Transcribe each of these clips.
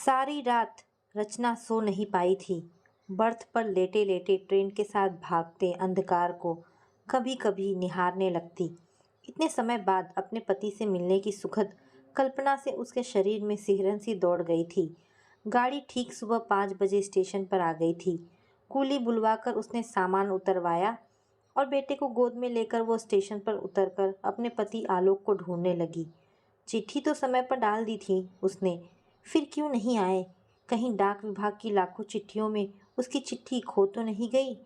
सारी रात रचना सो नहीं पाई थी। बर्थ पर लेटे लेटे ट्रेन के साथ भागते अंधकार को कभी कभी निहारने लगती। इतने समय बाद अपने पति से मिलने की सुखद कल्पना से उसके शरीर में सिहरन सी दौड़ गई थी। गाड़ी ठीक सुबह 5 बजे स्टेशन पर आ गई थी। कूली बुलवाकर उसने सामान उतरवाया और बेटे को गोद में लेकर वो स्टेशन पर उतरकर अपने पति आलोक को ढूंढने लगी। चिट्ठी तो समय पर डाल दी थी उसने, फिर क्यों नहीं आए? कहीं डाक विभाग की लाखों चिट्ठियों में उसकी चिट्ठी खो तो नहीं गई?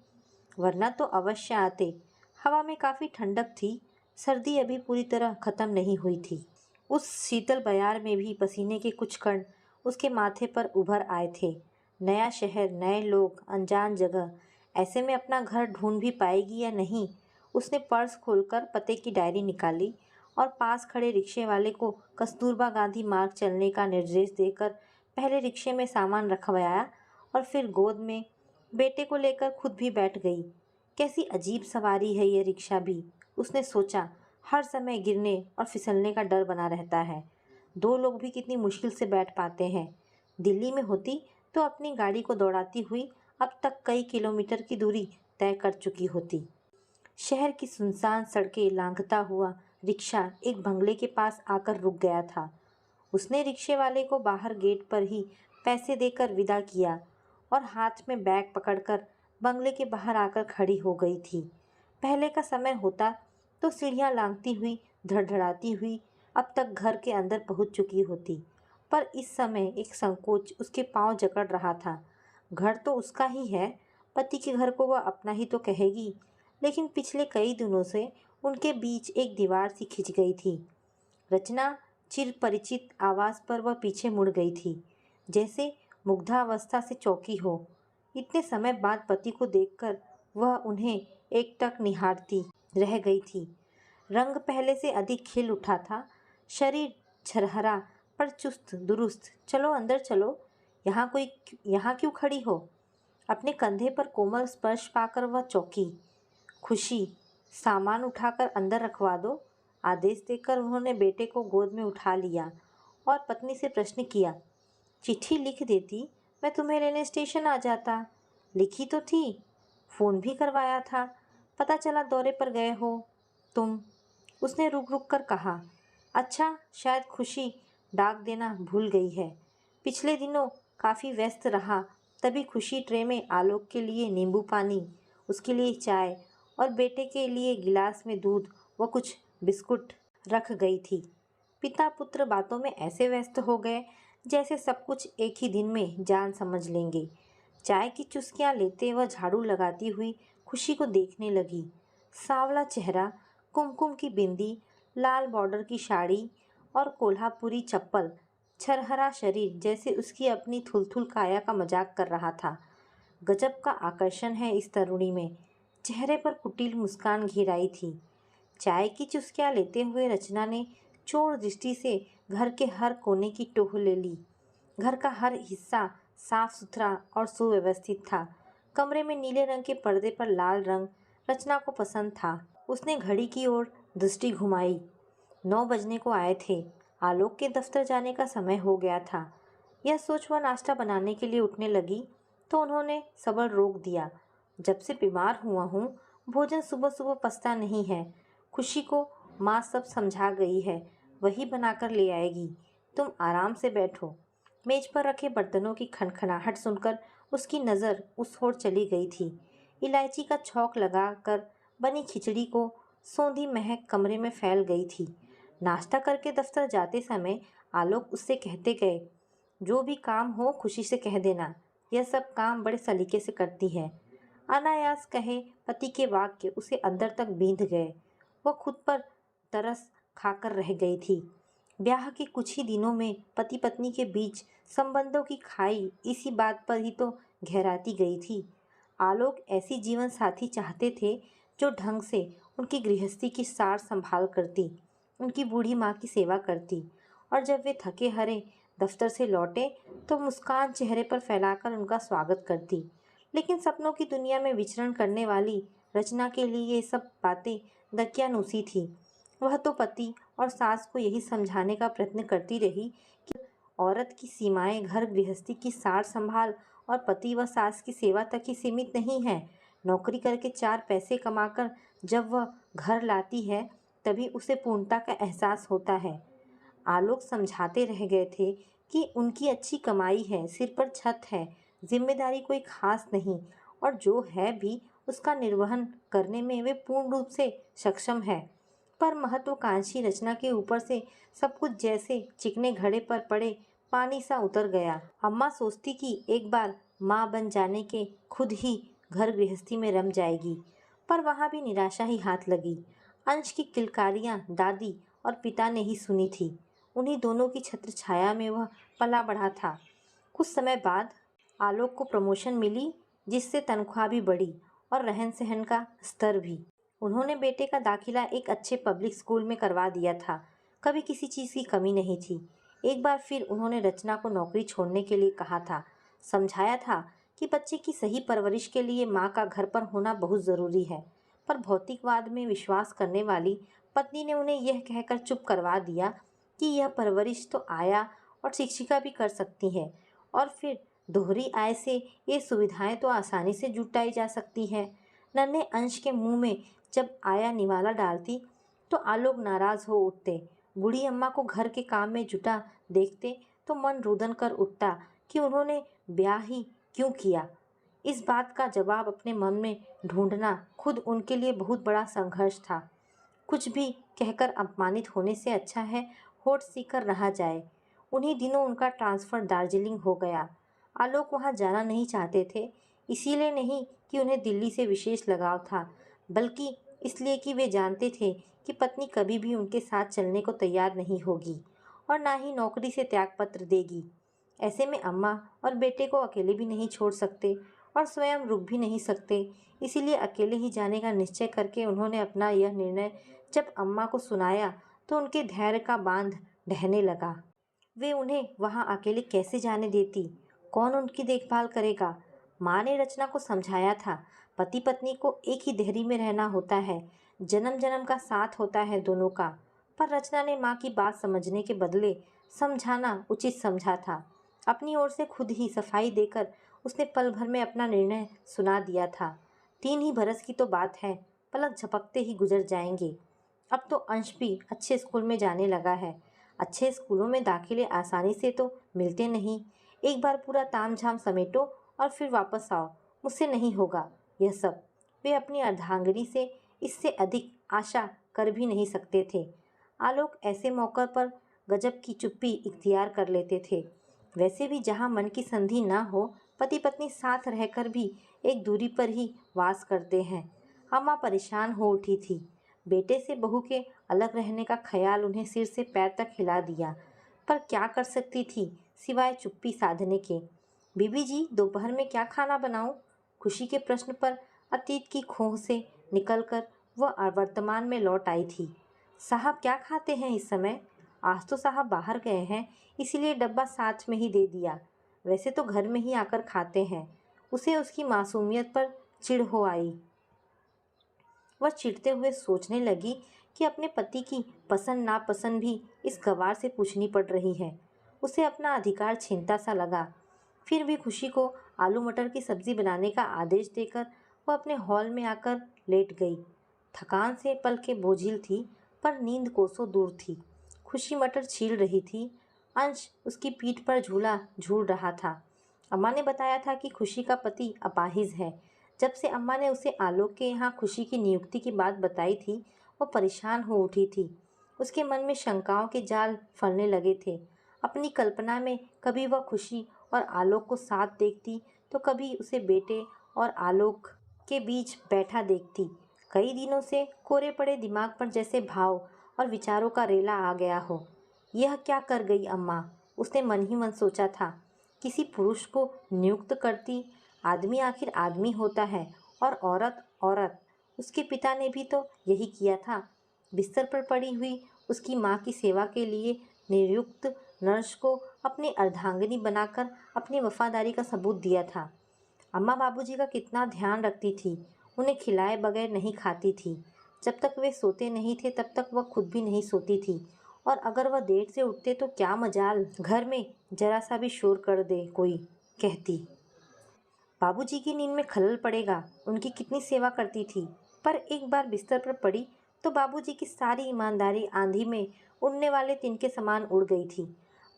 वरना तो अवश्य आते। हवा में काफ़ी ठंडक थी। सर्दी अभी पूरी तरह खत्म नहीं हुई थी। उस शीतल बयार में भी पसीने के कुछ कण उसके माथे पर उभर आए थे। नया शहर, नए लोग, अनजान जगह, ऐसे में अपना घर ढूंढ भी पाएगी या नहीं? उसने पर्स खोलकर पते की डायरी निकाली और पास खड़े रिक्शे वाले को कस्तूरबा गांधी मार्ग चलने का निर्देश देकर पहले रिक्शे में सामान रखवाया और फिर गोद में बेटे को लेकर खुद भी बैठ गई। कैसी अजीब सवारी है ये रिक्शा भी, उसने सोचा। हर समय गिरने और फिसलने का डर बना रहता है। दो लोग भी कितनी मुश्किल से बैठ पाते हैं। दिल्ली में होती तो अपनी गाड़ी को दौड़ाती हुई अब तक कई किलोमीटर की दूरी तय कर चुकी होती। शहर की सुनसान सड़कें लांघता हुआ रिक्शा एक बंगले के पास आकर रुक गया था। उसने रिक्शे वाले को बाहर गेट पर ही पैसे देकर विदा किया और हाथ में बैग पकड़कर बंगले के बाहर आकर खड़ी हो गई थी। पहले का समय होता तो सीढ़ियां लांघती हुई, धड़धड़ाती हुई अब तक घर के अंदर पहुंच चुकी होती, पर इस समय एक संकोच उसके पांव जकड़ रहा था। घर तो उसका ही है, पति के घर को वह अपना ही तो कहेगी, लेकिन पिछले कई दिनों से उनके बीच एक दीवार सी खिंच गई थी। रचना चिर परिचित आवाज़ पर वह पीछे मुड़ गई थी, जैसे मुग्धावस्था से चौंकी हो। इतने समय बाद पति को देखकर वह उन्हें एकटक निहारती रह गई थी। रंग पहले से अधिक खिल उठा था, शरीर झरहरा पर चुस्त दुरुस्त। चलो अंदर चलो, यहाँ क्यों खड़ी हो? अपने कंधे पर कोमल स्पर्श पाकर वह चौंकी। खुशी, सामान उठाकर अंदर रखवा दो, आदेश देकर उन्होंने बेटे को गोद में उठा लिया और पत्नी से प्रश्न किया, चिट्ठी लिख देती, मैं तुम्हें लेने स्टेशन आ जाता। लिखी तो थी, फ़ोन भी करवाया था, पता चला दौरे पर गए हो तुम। उसने रुक रुक कर कहा, अच्छा शायद खुशी डाक देना भूल गई है। पिछले दिनों काफ़ी व्यस्त रहा, तभी खुशी ट्रे में आलोक के लिए नींबू पानी, उसके लिए चाय और बेटे के लिए गिलास में दूध व कुछ बिस्कुट रख गई थी। पिता पुत्र बातों में ऐसे व्यस्त हो गए जैसे सब कुछ एक ही दिन में जान समझ लेंगे। चाय की चुस्कियां लेते वह झाड़ू लगाती हुई खुशी को देखने लगी। सांवला चेहरा, कुमकुम की बिंदी, लाल बॉर्डर की साड़ी और कोल्हापुरी चप्पल, छरहरा शरीर जैसे उसकी अपनी थुलथुल काया का मजाक कर रहा था। गजब का आकर्षण है इस तरुणी में। चेहरे पर कुटिल मुस्कान घेराई थी। चाय की चुस्कियां लेते हुए रचना ने चोर दृष्टि से घर के हर कोने की टोह ले ली। घर का हर हिस्सा साफ सुथरा और सुव्यवस्थित था। कमरे में नीले रंग के पर्दे पर लाल रंग रचना को पसंद था। उसने घड़ी की ओर दृष्टि घुमाई। 9 बजने को आए थे। आलोक के दफ्तर जाने का समय हो गया था। यह सोच वह नाश्ता बनाने के लिए उठने लगी तो उन्होंने सब्र रोक दिया। जब से बीमार हुआ हूँ, भोजन सुबह सुबह पचता नहीं है। खुशी को माँ सब समझा गई है, वही बनाकर ले आएगी। तुम आराम से बैठो। मेज पर रखे बर्तनों की खनखनाहट सुनकर उसकी नज़र उस ओर चली गई थी। इलायची का छौंक लगाकर बनी खिचड़ी को सौंधी महक कमरे में फैल गई थी। नाश्ता करके दफ्तर जाते समय आलोक उससे कहते गए, जो भी काम हो खुशी से कह देना, यह सब काम बड़े सलीके से करती है। अनायास कहे पति के वाक्य उसे अंदर तक बींध गए। वह खुद पर तरस खाकर रह गई थी। ब्याह के कुछ ही दिनों में पति पत्नी के बीच संबंधों की खाई इसी बात पर ही तो गहराती गई थी। आलोक ऐसी जीवन साथी चाहते थे जो ढंग से उनकी गृहस्थी की सार संभाल करती, उनकी बूढ़ी माँ की सेवा करती और जब वे थके हारे दफ्तर से लौटे तो मुस्कान चेहरे पर फैलाकर उनका स्वागत करती। लेकिन सपनों की दुनिया में विचरण करने वाली रचना के लिए ये सब बातें दकियानूसी थी। वह तो पति और सास को यही समझाने का प्रयत्न करती रही कि औरत की सीमाएं घर गृहस्थी की सार संभाल और पति व सास की सेवा तक ही सीमित नहीं है। नौकरी करके 4 पैसे कमाकर जब वह घर लाती है, तभी उसे पूर्णता का एहसास होता है। आलोक समझाते रह गए थे कि उनकी अच्छी कमाई है, सिर पर छत है, जिम्मेदारी कोई खास नहीं, और जो है भी उसका निर्वहन करने में वे पूर्ण रूप से सक्षम है। पर महत्वाकांक्षी रचना के ऊपर से सब कुछ जैसे चिकने घड़े पर पड़े पानी सा उतर गया। अम्मा सोचती कि एक बार माँ बन जाने के खुद ही घर गृहस्थी में रम जाएगी, पर वहाँ भी निराशा ही हाथ लगी। अंश की किलकारियाँ दादी और पिता ने ही सुनी थी। उन्हीं दोनों की छत्र छाया में वह पला बढ़ा था। कुछ समय बाद आलोक को प्रमोशन मिली, जिससे तनख्वाह भी बढ़ी और रहन सहन का स्तर भी। उन्होंने बेटे का दाखिला एक अच्छे पब्लिक स्कूल में करवा दिया था। कभी किसी चीज़ की कमी नहीं थी। एक बार फिर उन्होंने रचना को नौकरी छोड़ने के लिए कहा था। समझाया था कि बच्चे की सही परवरिश के लिए माँ का घर पर होना बहुत ज़रूरी है। पर भौतिकवाद में विश्वास करने वाली पत्नी ने उन्हें यह कहकर चुप करवा दिया कि यह परवरिश तो आया और शिक्षिका भी कर सकती है, और फिर दोहरी आय से ये सुविधाएं तो आसानी से जुटाई जा सकती हैं। नन्हे अंश के मुंह में जब आया निवाला डालती तो आलोक नाराज हो उठते। बूढ़ी अम्मा को घर के काम में जुटा देखते तो मन रुदन कर उठता कि उन्होंने ब्याह ही क्यों किया। इस बात का जवाब अपने मन में ढूंढना खुद उनके लिए बहुत बड़ा संघर्ष था। कुछ भी कहकर अपमानित होने से अच्छा है होठ सीकर रहा जाए। उन्हीं दिनों उनका ट्रांसफ़र दार्जिलिंग हो गया। आलोक वहाँ जाना नहीं चाहते थे, इसीलिए नहीं कि उन्हें दिल्ली से विशेष लगाव था, बल्कि इसलिए कि वे जानते थे कि पत्नी कभी भी उनके साथ चलने को तैयार नहीं होगी और ना ही नौकरी से त्यागपत्र देगी। ऐसे में अम्मा और बेटे को अकेले भी नहीं छोड़ सकते और स्वयं रुक भी नहीं सकते। इसीलिए अकेले ही जाने का निश्चय करके उन्होंने अपना यह निर्णय जब अम्मा को सुनाया तो उनके धैर्य का बांध ढहने लगा। वे उन्हें वहाँ अकेले कैसे जाने देती? कौन उनकी देखभाल करेगा? माँ ने रचना को समझाया था, पति पत्नी को एक ही देहरी में रहना होता है, जन्म जन्म का साथ होता है दोनों का। पर रचना ने माँ की बात समझने के बदले समझाना उचित समझा था। अपनी ओर से खुद ही सफाई देकर उसने पल भर में अपना निर्णय सुना दिया था। 3 ही बरस की तो बात है, पलक झपकते ही गुजर जाएंगे। अब तो अंश भी अच्छे स्कूल में जाने लगा है। अच्छे स्कूलों में दाखिले आसानी से तो मिलते नहीं। एक बार पूरा तामझाम समेटो और फिर वापस आओ, मुझसे नहीं होगा यह सब। वे अपनी अर्धांगिनी से इससे अधिक आशा कर भी नहीं सकते थे। आलोक ऐसे मौक़े पर गजब की चुप्पी इख्तियार कर लेते थे। वैसे भी जहाँ मन की संधि ना हो, पति पत्नी साथ रहकर भी एक दूरी पर ही वास करते हैं। अम्मा परेशान हो उठी थी। बेटे से बहू के अलग रहने का ख्याल उन्हें सिर से पैर तक हिला दिया, पर क्या कर सकती थी सिवाय चुप्पी साधने के। बीबी जी, दोपहर में क्या खाना बनाऊं? खुशी के प्रश्न पर अतीत की खोह से निकलकर वह वर्तमान में लौट आई थी। साहब क्या खाते हैं इस समय? आज तो साहब बाहर गए हैं, इसीलिए डब्बा साथ में ही दे दिया। वैसे तो घर में ही आकर खाते हैं। उसे उसकी मासूमियत पर चिढ़ हो आई। वह चिढ़ते हुए सोचने लगी कि अपने पति की पसंद नापसंद भी इस गवार से पूछनी पड़ रही है। उसे अपना अधिकार छीनता सा लगा। फिर भी खुशी को आलू मटर की सब्जी बनाने का आदेश देकर वह अपने हॉल में आकर लेट गई। थकान से पलकें बोझिल थी, पर नींद कोसों दूर थी। खुशी मटर छील रही थी, अंश उसकी पीठ पर झूला झूल रहा था। अम्मा ने बताया था कि खुशी का पति अपाहिज है। जब से अम्मा ने उसे आलोक के यहाँ खुशी की नियुक्ति की बात बताई थी, वह परेशान हो उठी थी। उसके मन में शंकाओं के जाल फलने लगे थे। अपनी कल्पना में कभी वह खुशी और आलोक को साथ देखती, तो कभी उसे बेटे और आलोक के बीच बैठा देखती। कई दिनों से कोरे पड़े दिमाग पर जैसे भाव और विचारों का रेला आ गया हो। यह क्या कर गई अम्मा? उसने मन ही मन सोचा था। किसी पुरुष को नियुक्त करती। आदमी आखिर आदमी होता है और औरत औरत। उसके पिता ने भी तो यही किया था। बिस्तर पर पड़ी हुई उसकी माँ की सेवा के लिए नियुक्त नर्स को अपनी अर्धांगिनी बनाकर अपनी वफादारी का सबूत दिया था। अम्मा बाबूजी का कितना ध्यान रखती थी। उन्हें खिलाए बगैर नहीं खाती थी। जब तक वे सोते नहीं थे तब तक वह खुद भी नहीं सोती थी और अगर वह देर से उठते तो क्या मजाल घर में जरा सा भी शोर कर दे कोई, कहती। बाबूजी की नींद में खलल पड़ेगा, उनकी कितनी सेवा करती थी। पर एक बार बिस्तर पर पड़ी तो बाबूजी की सारी ईमानदारी आंधी में उड़ने वाले तिनके समान उड़ गई थी।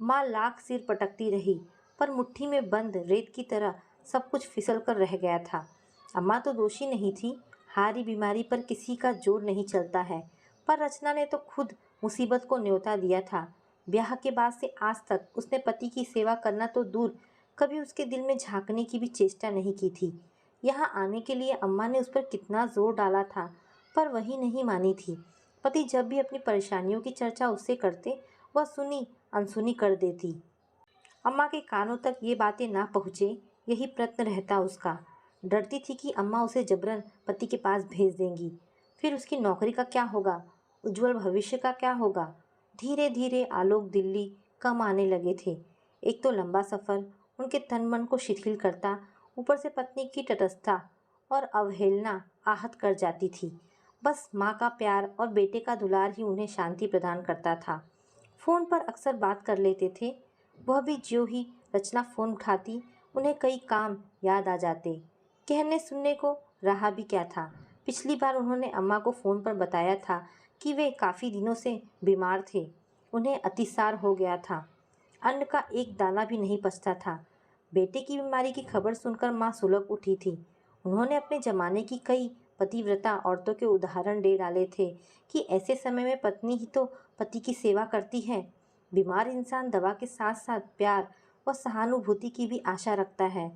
माँ लाख सिर पटकती रही, पर मुट्ठी में बंद रेत की तरह सब कुछ फिसल कर रह गया था। अम्मा तो दोषी नहीं थी, हारी बीमारी पर किसी का जोर नहीं चलता है। पर रचना ने तो खुद मुसीबत को न्योता दिया था। ब्याह के बाद से आज तक उसने पति की सेवा करना तो दूर, कभी उसके दिल में झांकने की भी चेष्टा नहीं की थी। यहाँ आने के लिए अम्मा ने उस पर कितना जोर डाला था, पर वही नहीं मानी थी। पति जब भी अपनी परेशानियों की चर्चा उससे करते, वह सुनी अनसुनी कर देती। अम्मा के कानों तक ये बातें ना पहुँचे, यही प्रयत्न रहता उसका। डरती थी कि अम्मा उसे जबरन पति के पास भेज देंगी। फिर उसकी नौकरी का क्या होगा, उज्जवल भविष्य का क्या होगा। धीरे धीरे आलोक दिल्ली कम आने लगे थे। एक तो लंबा सफ़र उनके तन मन को शिथिल करता, ऊपर से पत्नी की तटस्थता और अवहेलना आहत कर जाती थी। बस माँ का प्यार और बेटे का दुलार ही उन्हें शांति प्रदान करता था। फ़ोन पर अक्सर बात कर लेते थे। वह भी ज्यों ही रचना फ़ोन उठाती, उन्हें कई काम याद आ जाते। कहने सुनने को रहा भी क्या था। पिछली बार उन्होंने अम्मा को फ़ोन पर बताया था कि वे काफ़ी दिनों से बीमार थे, उन्हें अतिसार हो गया था, अन्न का एक दाना भी नहीं पचता था। बेटे की बीमारी की खबर सुनकर माँ सुलग उठी थी। उन्होंने अपने ज़माने की कई पतिव्रता औरतों के उदाहरण दे डाले थे कि ऐसे समय में पत्नी ही तो पति की सेवा करती है। बीमार इंसान दवा के साथ साथ प्यार और सहानुभूति की भी आशा रखता है।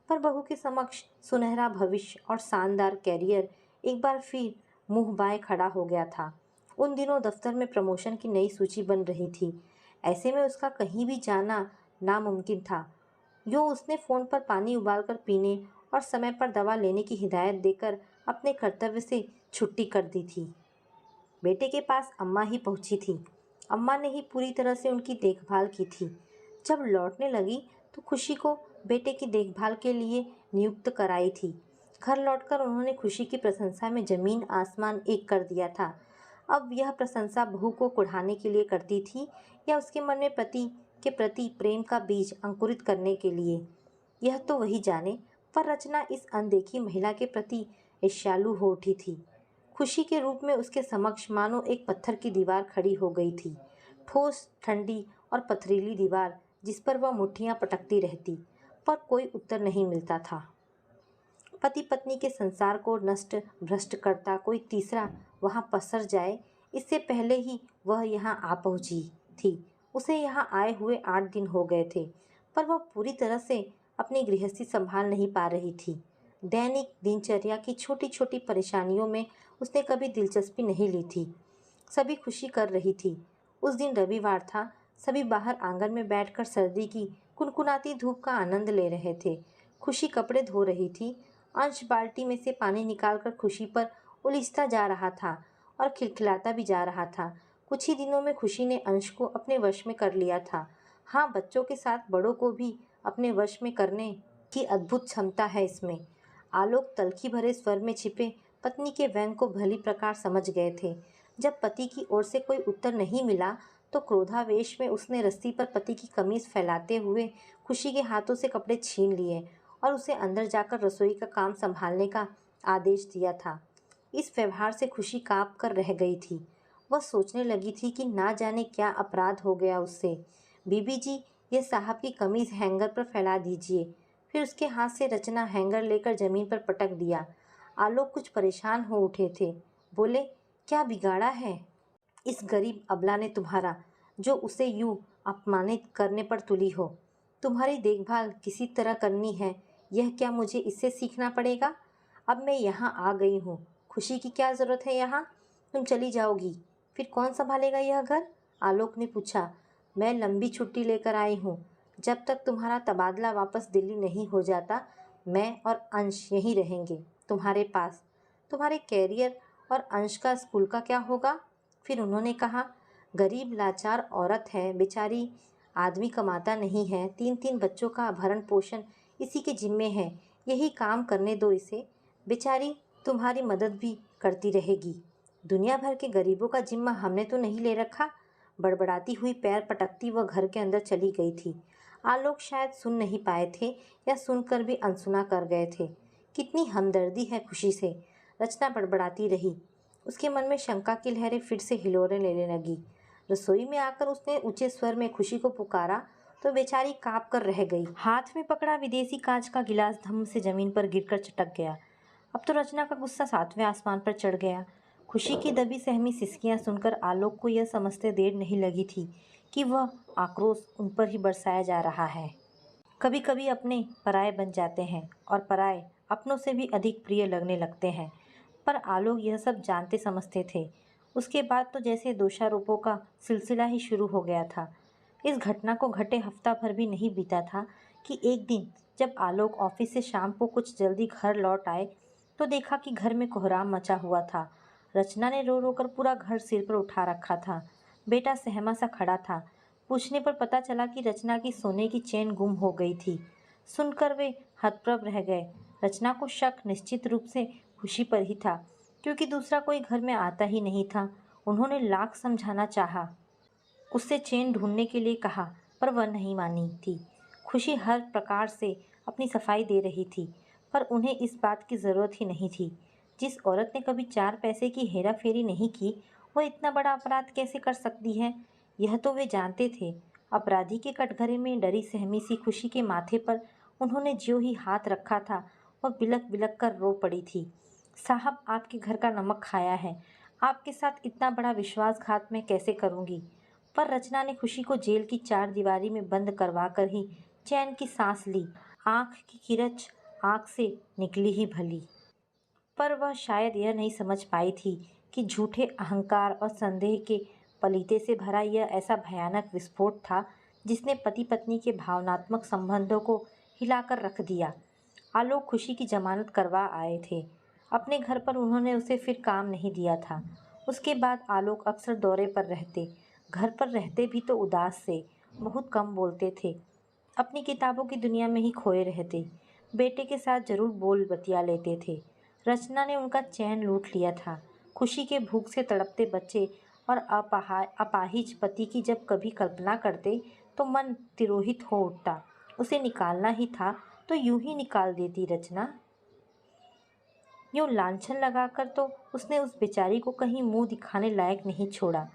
पर बहू के समक्ष सुनहरा भविष्य और शानदार कैरियर एक बार फिर मुंह बाएं खड़ा हो गया था। उन दिनों दफ्तर में प्रमोशन की नई सूची बन रही थी। ऐसे में उसका कहीं भी जाना नामुमकिन था। जो उसने फ़ोन पर पानी उबालकर पीने और समय पर दवा लेने की हिदायत देकर अपने कर्तव्य से छुट्टी कर दी थी। बेटे के पास अम्मा ही पहुंची थी। अम्मा ने ही पूरी तरह से उनकी देखभाल की थी। जब लौटने लगी तो खुशी को बेटे की देखभाल के लिए नियुक्त कराई थी। घर लौटकर उन्होंने खुशी की प्रशंसा में ज़मीन आसमान एक कर दिया था। अब यह प्रशंसा बहू को कुढ़ाने के लिए करती थी या उसके मन में पति के प्रति प्रेम का बीज अंकुरित करने के लिए, यह तो वही जाने। पर रचना इस अनदेखी महिला के प्रति ईर्ष्यालु हो उठी थी। खुशी के रूप में उसके समक्ष मानो एक पत्थर की दीवार खड़ी हो गई थी। ठोस, ठंडी और पथरीली दीवार जिस पर वह मुट्ठियां पटकती रहती, पर कोई उत्तर नहीं मिलता था। पति पत्नी के संसार को नष्ट भ्रष्ट करता कोई तीसरा वहाँ पसर जाए, इससे पहले ही वह यहाँ आ पहुँची थी। उसे यहाँ आए हुए 8 दिन हो गए थे, पर वह पूरी तरह से अपनी गृहस्थी संभाल नहीं पा रही थी। दैनिक दिनचर्या की छोटी छोटी परेशानियों में उसने कभी दिलचस्पी नहीं ली थी। सभी खुशी कर रही थी। उस दिन रविवार था। सभी बाहर आंगन में बैठकर सर्दी की कुनकुनाती धूप का आनंद ले रहे थे। खुशी कपड़े धो रही थी। अंश बाल्टी में से पानी निकालकर खुशी पर उलीचता जा रहा था और खिलखिलाता भी जा रहा था। कुछ ही दिनों में खुशी ने अंश को अपने वश में कर लिया था। हाँ, बच्चों के साथ बड़ों को भी अपने वश में करने की अद्भुत क्षमता है इसमें। आलोक तलखी भरे स्वर में छिपे पत्नी के व्यंग को भली प्रकार समझ गए थे। जब पति की ओर से कोई उत्तर नहीं मिला तो क्रोधावेश में उसने रस्सी पर पति की कमीज फैलाते हुए खुशी के हाथों से कपड़े छीन लिए और उसे अंदर जाकर रसोई का काम संभालने का आदेश दिया था। इस व्यवहार से खुशी काँप कर रह गई थी। वह सोचने लगी थी कि ना जाने क्या अपराध हो गया उससे। बीबी जी, ये साहब की कमीज हैंगर पर फैला दीजिए। फिर उसके हाथ से रचना हैंगर लेकर जमीन पर पटक दिया। आलोक कुछ परेशान हो उठे थे। बोले, क्या बिगाड़ा है इस गरीब अबला ने तुम्हारा, जो उसे यूं अपमानित करने पर तुली हो। तुम्हारी देखभाल किसी तरह करनी है, यह क्या मुझे इससे सीखना पड़ेगा। अब मैं यहाँ आ गई हूँ, खुशी की क्या ज़रूरत है यहाँ। तुम चली जाओगी, फिर कौन संभालेगा यह घर। आलोक ने पूछा। मैं लंबी छुट्टी लेकर आई हूँ। जब तक तुम्हारा तबादला वापस दिल्ली नहीं हो जाता, मैं और अंश यहीं रहेंगे तुम्हारे पास। तुम्हारे कैरियर और अंश का स्कूल का क्या होगा। फिर उन्होंने कहा, गरीब लाचार औरत है बेचारी, आदमी कमाता नहीं है। 3-3 बच्चों का भरण पोषण इसी के जिम्मे है। यही काम करने दो इसे, बेचारी तुम्हारी मदद भी करती रहेगी। दुनिया भर के गरीबों का जिम्मा हमने तो नहीं ले रखा। बड़बड़ाती हुई पैर पटकती वह घर के अंदर चली गई थी। आलोक शायद सुन नहीं पाए थे या सुनकर भी अनसुना कर गए थे। कितनी हमदर्दी है खुशी से, रचना बड़बड़ाती रही। उसके मन में शंका की लहरें फिर से हिलोरें लेने लगी। रसोई में आकर उसने ऊंचे स्वर में खुशी को पुकारा तो बेचारी कांप कर रह गई। हाथ में पकड़ा विदेशी कांच का गिलास धम से जमीन पर गिरकर चटक गया। अब तो रचना का गुस्सा 7वें आसमान पर चढ़ गया। खुशी की दबी सहमी सिसकियां सुनकर आलोक को यह समझते देर नहीं लगी थी कि वह आक्रोश उन पर ही बरसाया जा रहा है। कभी कभी अपने पराये बन जाते हैं और पराये अपनों से भी अधिक प्रिय लगने लगते हैं, पर आलोक यह सब जानते समझते थे। उसके बाद तो जैसे दोषारोपों का सिलसिला ही शुरू हो गया था। इस घटना को घटे हफ्ता भर भी नहीं बीता था कि एक दिन जब आलोक ऑफिस से शाम को कुछ जल्दी घर लौट आए तो देखा कि घर में कोहराम मचा हुआ था। रचना ने रो रो कर पूरा घर सिर पर उठा रखा था। बेटा सहमा सा खड़ा था। पूछने पर पता चला कि रचना की सोने की चेन गुम हो गई थी। सुनकर वे हतप्रभ रह गए। रचना को शक निश्चित रूप से खुशी पर ही था, क्योंकि दूसरा कोई घर में आता ही नहीं था। उन्होंने लाख समझाना चाहा, उससे चेन ढूंढने के लिए कहा, पर वह नहीं मानी थी। खुशी हर प्रकार से अपनी सफाई दे रही थी, पर उन्हें इस बात की ज़रूरत ही नहीं थी। जिस औरत ने कभी 4 पैसे की हेरा फेरी नहीं की, वह इतना बड़ा अपराध कैसे कर सकती है, यह तो वे जानते थे। अपराधी के कटघरे में डरी सहमी सी खुशी के माथे पर उन्होंने ज्यों ही हाथ रखा था, वह बिलक बिलक कर रो पड़ी थी। साहब, आपके घर का नमक खाया है, आपके साथ इतना बड़ा विश्वासघात मैं कैसे करूँगी। पर रचना ने खुशी को जेल की 4 दीवारी में बंद करवा कर ही चैन की सांस ली। आंख की किरच आंख से निकली ही भली, पर वह शायद यह नहीं समझ पाई थी कि झूठे अहंकार और संदेह के पलीते से भरा यह ऐसा भयानक विस्फोट था जिसने पति पत्नी के भावनात्मक संबंधों को हिलाकर रख दिया। आलोक खुशी की जमानत करवा आए थे। अपने घर पर उन्होंने उसे फिर काम नहीं दिया था। उसके बाद आलोक अक्सर दौरे पर रहते। घर पर रहते भी तो उदास से, बहुत कम बोलते थे। अपनी किताबों की दुनिया में ही खोए रहते। बेटे के साथ जरूर बोल बतिया लेते थे। रचना ने उनका चैन लूट लिया था। खुशी के भूख से तड़पते बच्चे और अपाहिज पति की जब कभी कल्पना करते तो मन तिरोहित हो उठता। उसे निकालना ही था तो यूं ही निकाल देती रचना। यूं लांछन लगाकर तो उसने उस बेचारी को कहीं मुंह दिखाने लायक नहीं छोड़ा।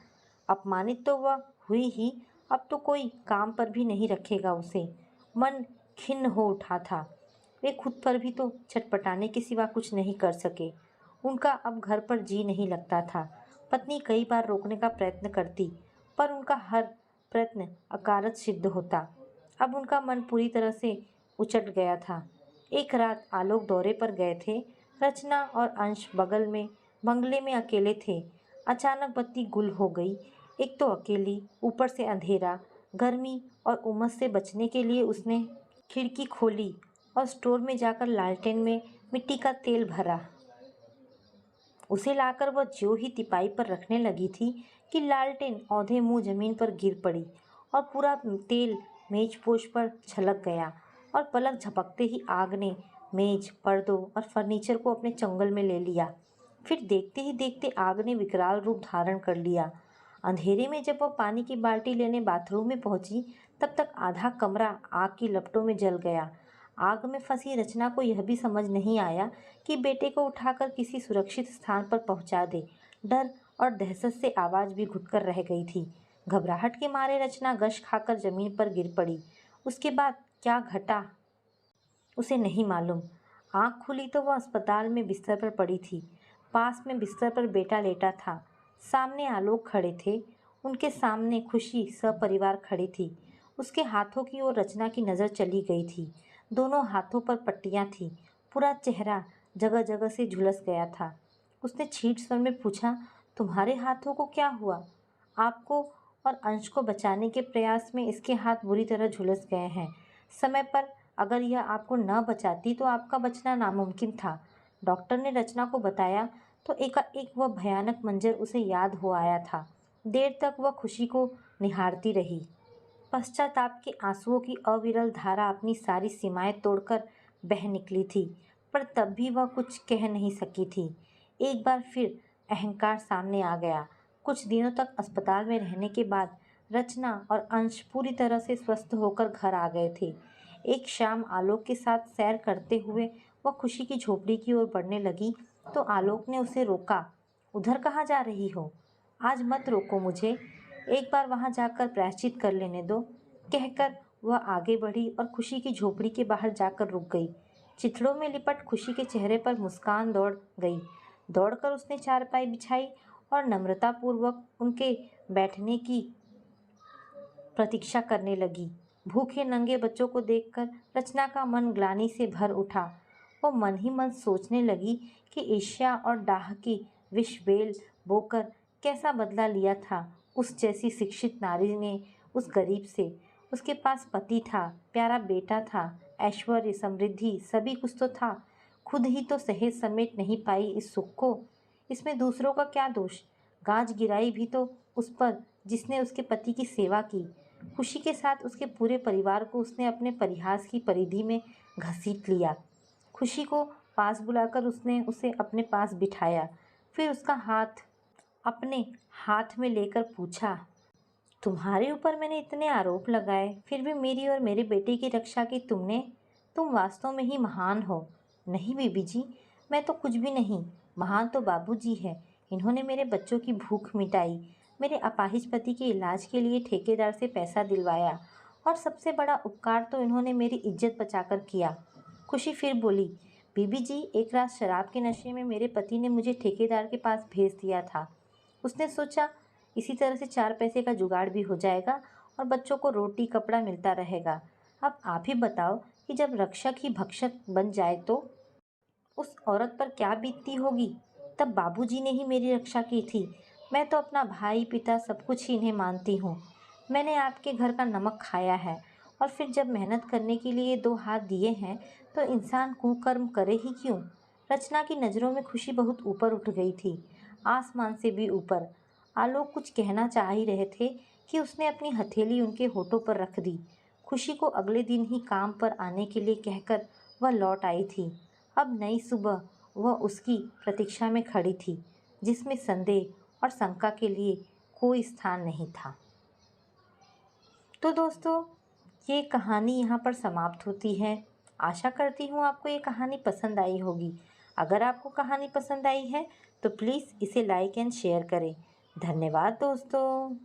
अपमानित तो वह हुई ही, अब तो कोई काम पर भी नहीं रखेगा उसे। मन खिन्न हो उठा था। वे खुद पर भी तो छटपटाने के सिवा कुछ नहीं कर सके। उनका अब घर पर जी नहीं लगता था। पत्नी कई बार रोकने का प्रयत्न करती, पर उनका हर प्रयत्न अकारत सिद्ध होता। अब उनका मन पूरी तरह से उचट गया था। एक रात आलोक दौरे पर गए थे। रचना और अंश बंगले में अकेले थे। अचानक बत्ती गुल हो गई। एक तो अकेली, ऊपर से अंधेरा। गर्मी और उमस से बचने के लिए उसने खिड़की खोली और स्टोर में जाकर लालटेन में मिट्टी का तेल भरा। उसे लाकर वह ज्यों ही तिपाई पर रखने लगी थी कि लालटेन औंधे मुंह जमीन पर गिर पड़ी और पूरा तेल मेजपोश पर छलक गया और पलक झपकते ही आग ने मेज, पर्दों और फर्नीचर को अपने चंगुल में ले लिया। फिर देखते ही देखते आग ने विकराल रूप धारण कर लिया। अंधेरे में जब वह पानी की बाल्टी लेने बाथरूम में पहुंची, तब तक आधा कमरा आग की लपटों में जल गया। आग में फंसी रचना को यह भी समझ नहीं आया कि बेटे को उठाकर किसी सुरक्षित स्थान पर पहुंचा दे। डर और दहशत से आवाज भी घुटकर रह गई थी। घबराहट के मारे रचना गश खाकर जमीन पर गिर पड़ी। उसके बाद क्या घटा उसे नहीं मालूम। आंख खुली तो वह अस्पताल में बिस्तर पर पड़ी थी। पास में बिस्तर पर बेटा लेटा था। सामने आलोक खड़े थे। उनके सामने खुशी सपरिवार खड़ी थी। उसके हाथों की ओर रचना की नज़र चली गई थी। दोनों हाथों पर पट्टियां थीं। पूरा चेहरा जगह जगह से झुलस गया था। उसने छींट स्वर में पूछा, तुम्हारे हाथों को क्या हुआ? आपको और अंश को बचाने के प्रयास में इसके हाथ बुरी तरह झुलस गए हैं। समय पर अगर यह आपको न बचाती तो आपका बचना नामुमकिन था। डॉक्टर ने रचना को बताया तो एकाएक वह भयानक मंजर उसे याद हो आया था। देर तक वह खुशी को निहारती रही। पश्चाताप के आंसुओं की अविरल धारा अपनी सारी सीमाएं तोड़कर बह निकली थी, पर तब भी वह कुछ कह नहीं सकी थी। एक बार फिर अहंकार सामने आ गया। कुछ दिनों तक अस्पताल में रहने के बाद रचना और अंश पूरी तरह से स्वस्थ होकर घर आ गए थे। एक शाम आलोक के साथ सैर करते हुए वह खुशी की झोपड़ी की ओर बढ़ने लगी तो आलोक ने उसे रोका। उधर कहाँ जा रही हो? आज मत रोको मुझे, एक बार वहां जाकर प्रायश्चित कर लेने दो, कहकर वह आगे बढ़ी और खुशी की झोपड़ी के बाहर जाकर रुक गई। चिथड़ों में लिपट खुशी के चेहरे पर मुस्कान दौड़ गई। दौड़कर उसने चारपाई बिछाई और नम्रतापूर्वक उनके बैठने की प्रतीक्षा करने लगी। भूखे नंगे बच्चों को देखकर रचना का मन ग्लानि से भर उठा। वो मन ही मन सोचने लगी कि ईर्ष्या और डाह की विषबेल बोकर कैसा बदला लिया था उस जैसी शिक्षित नारी ने उस गरीब से। उसके पास पति था, प्यारा बेटा था, ऐश्वर्य, समृद्धि, सभी कुछ तो था। खुद ही तो सहेज समेट नहीं पाई इस सुख को। इसमें दूसरों का क्या दोष? गाज गिराई भी तो उस पर जिसने उसके पति की सेवा की। खुशी के साथ उसके पूरे परिवार को उसने अपने परिहास की परिधि में घसीट लिया। खुशी को पास बुलाकर उसने उसे अपने पास बिठाया। फिर उसका हाथ अपने हाथ में लेकर पूछा, तुम्हारे ऊपर मैंने इतने आरोप लगाए, फिर भी मेरी और मेरे बेटे की रक्षा की तुमने। तुम वास्तव में ही महान हो। नहीं बीबी जी, मैं तो कुछ भी नहीं, महान तो बाबूजी है। इन्होंने मेरे बच्चों की भूख मिटाई, मेरे अपाहिज पति के इलाज के लिए ठेकेदार से पैसा दिलवाया, और सबसे बड़ा उपकार तो इन्होंने मेरी इज्जत बचाकर किया। खुशी फिर बोली, बीबी जी, एक रात शराब के नशे में मेरे पति ने मुझे ठेकेदार के पास भेज दिया था। उसने सोचा इसी तरह से 4 पैसे का जुगाड़ भी हो जाएगा और बच्चों को रोटी कपड़ा मिलता रहेगा। अब आप ही बताओ कि जब रक्षक ही भक्षक बन जाए तो उस औरत पर क्या बीतती होगी। तब बाबूजी ने ही मेरी रक्षा की थी। मैं तो अपना भाई, पिता सब कुछ ही इन्हें मानती हूँ। मैंने आपके घर का नमक खाया है, और फिर जब मेहनत करने के लिए 2 हाथ दिए हैं तो इंसान कुकर्म करे ही क्यों। रचना की नज़रों में खुशी बहुत ऊपर उठ गई थी, आसमान से भी ऊपर। आलोक कुछ कहना चाह ही रहे थे कि उसने अपनी हथेली उनके होठों पर रख दी। खुशी को अगले दिन ही काम पर आने के लिए कहकर वह लौट आई थी। अब नई सुबह वह उसकी प्रतीक्षा में खड़ी थी, जिसमें संदेह और शंका के लिए कोई स्थान नहीं था। तो दोस्तों, ये कहानी यहाँ पर समाप्त होती है। आशा करती हूँ आपको ये कहानी पसंद आई होगी। अगर आपको कहानी पसंद आई है तो प्लीज़ इसे लाइक एंड शेयर करें। धन्यवाद दोस्तों।